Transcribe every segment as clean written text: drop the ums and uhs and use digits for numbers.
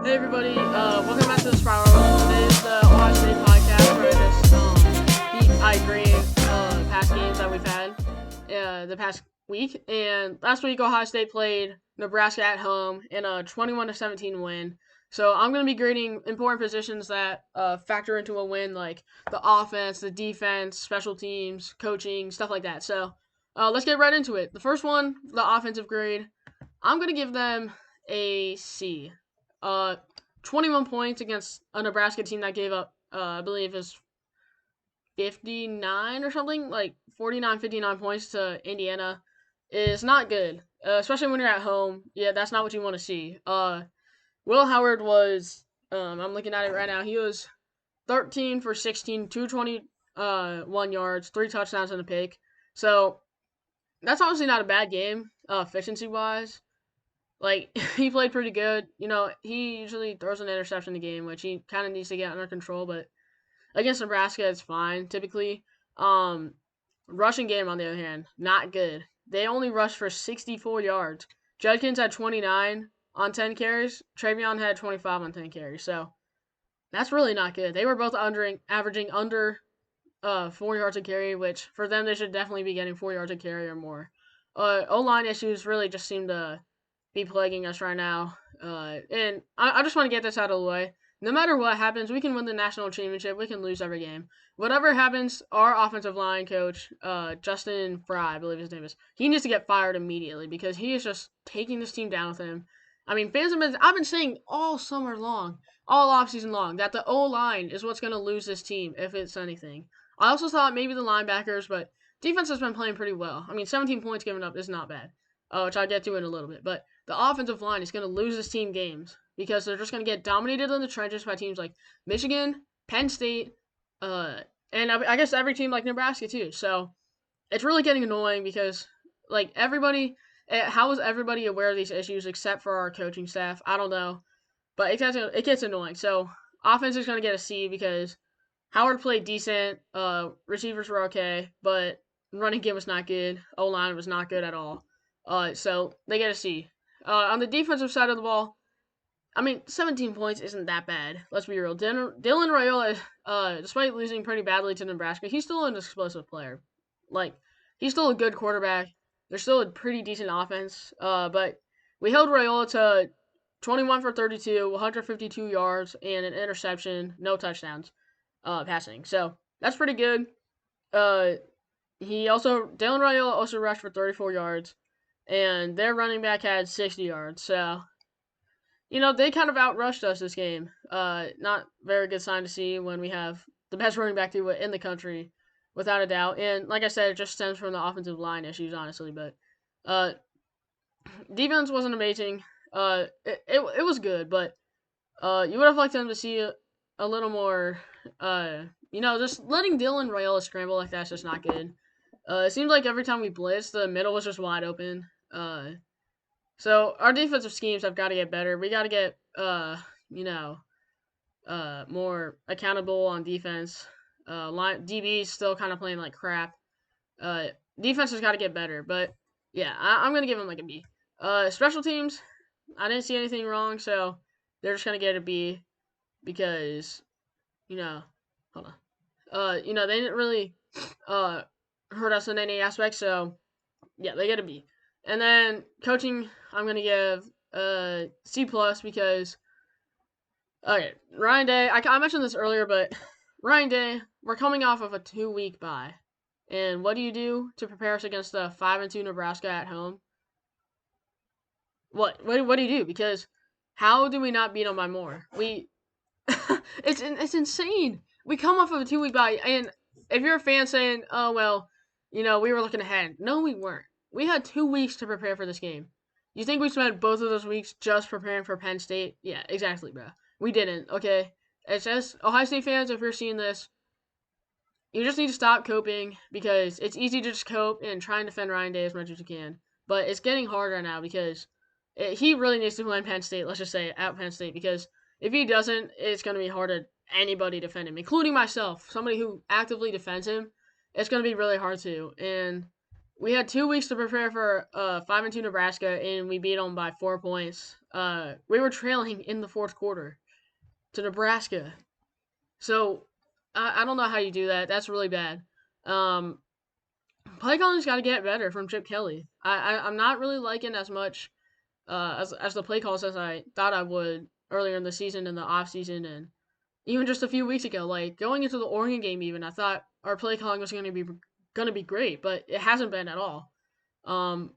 Hey everybody, welcome back to the Spiral. Today is the Ohio State podcast where I just beat past games that we've had the past week. And last week Ohio State played Nebraska at home in a 21-17 win. So I'm going to be grading important positions that factor into a win, like the offense, the defense, special teams, coaching, stuff like that. So let's get right into it. The first one, the offensive grade, I'm going to give them a C. Uh, 21 points against a Nebraska team that gave up, I believe, is 59 or something, like 49, 59 points to Indiana is not good, especially when you're at home. Yeah, that's not what you want to see. Will Howard was, I'm looking at it right now, he was 13 for 16, 221 yards, 3 touchdowns and a pick. So that's obviously not a bad game, efficiency-wise. Like, he played pretty good. You know, he usually throws an interception in the game, which he kind of needs to get under control, but against Nebraska, it's fine, typically. Um, Rushing game, on the other hand, not good. They only rushed for 64 yards. Judkins had 29 on 10 carries. Travion had 25 on 10 carries. So, that's really not good. They were both averaging under 4 yards a carry, which for them, they should definitely be getting 4 yards a carry or more. O-line issues really just seem to be plaguing us right now. And I just want to get this out of the way. No matter what happens, we can win the national championship. We can lose every game. Whatever happens, our offensive line coach, Justin Fry, I believe his name is, he needs to get fired immediately because he is just taking this team down with him. I mean, I've been saying all summer long, all offseason long, that the O-line is what's going to lose this team if it's anything. I also thought maybe the linebackers, but defense has been playing pretty well. I mean, 17 points given up is not bad, which I'll get to in a little bit. But the offensive line is going to lose this team games because they're just going to get dominated in the trenches by teams like Michigan, Penn State, and I guess every team like Nebraska too. So it's really getting annoying because like how is everybody aware of these issues except for our coaching staff? I don't know, but it gets annoying. So offense is going to get a C because Howard played decent, receivers were okay, but running game was not good. O line was not good at all. So they get a C. On the defensive side of the ball, I mean, 17 points isn't that bad. Let's be real. Dylan Raiola, despite losing pretty badly to Nebraska, he's still an explosive player. Like, he's still a good quarterback. They're still a pretty decent offense. But we held Raiola to 21 for 32, 152 yards, and an interception, no touchdowns, passing. So that's pretty good. Dylan Raiola also rushed for 34 yards, and their running back had 60 yards. So, they kind of outrushed us this game. Not very good sign to see when we have the best running back in the country, without a doubt. And like I said, it just stems from the offensive line issues, honestly. But defense wasn't amazing. It was good, but you would have liked them to see a little more. Just letting Dylan Raiola scramble like that's just not good. It seems like every time we blitz, the middle was just wide open. So our defensive schemes have got to get better. We got to get, more accountable on defense. DB's still kind of playing like crap. Defense has got to get better. But yeah, I'm gonna give them like a B. Special teams, I didn't see anything wrong, so they're just gonna get a B because, hold on. They didn't really hurt us in any aspect, so yeah, they get a B. And then coaching, I'm gonna give C plus because okay, Ryan Day. I mentioned this earlier, but Ryan Day, we're coming off of a 2-week bye, and what do you do to prepare us against the 5-2 Nebraska at home? What do you do? Because how do we not beat them by more? It's insane. We come off of a 2-week bye, and if you're a fan saying, "Oh well, we were looking ahead," no, we weren't. We had 2 weeks to prepare for this game. You think we spent both of those weeks just preparing for Penn State? Yeah, exactly, bro. We didn't, okay? It's just, Ohio State fans, if you're seeing this, you just need to stop coping because it's easy to just cope and try and defend Ryan Day as much as you can. But it's getting harder now because he really needs to win Penn State, let's just say, at Penn State, because if he doesn't, it's going to be hard to anybody defend him, including myself, somebody who actively defends him. It's going to be really hard to. And we had 2 weeks to prepare for 5-2 Nebraska, and we beat them by 4 points. We were trailing in the fourth quarter to Nebraska, so I don't know how you do that. That's really bad. Um, Play calling's got to get better from Chip Kelly. I'm not really liking as much as the play calls as I thought I would earlier in the season and the off season, and even just a few weeks ago. Like going into the Oregon game, even I thought our play calling was going to be great, but it hasn't been at all. Um,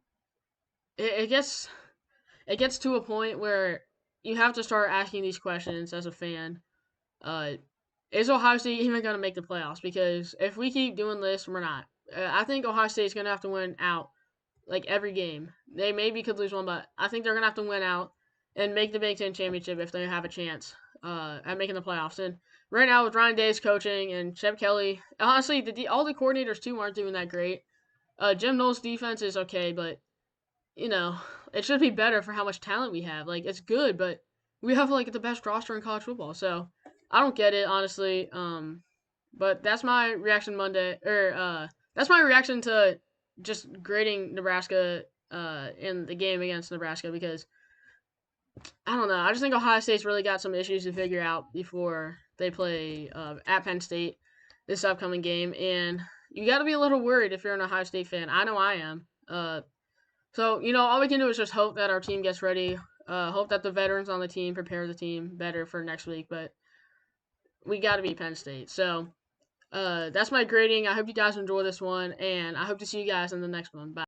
it gets to a point where you have to start asking these questions as a fan. Uh, is Ohio State even going to make the playoffs? Because if we keep doing this, we're not. I think Ohio State's going to have to win out like every game. They maybe could lose one, but I think they're going to have to win out and make the Big Ten championship if they have a chance at making the playoffs. And right now with Ryan Day's coaching and Chip Kelly, honestly, all the coordinators too aren't doing that great. Jim Knowles' defense is okay, but you know, it should be better for how much talent we have. Like it's good, but we have like the best roster in college football. So I don't get it honestly. But that's my reaction Monday, or that's my reaction to just grading Nebraska in the game against Nebraska because I don't know. I just think Ohio State's really got some issues to figure out before they play at Penn State this upcoming game, and you got to be a little worried if you're an Ohio State fan. I know I am. So, all we can do is just hope that our team gets ready. Hope that the veterans on the team prepare the team better for next week. But we got to beat Penn State. So, that's my grading. I hope you guys enjoy this one, and I hope to see you guys in the next one. Bye.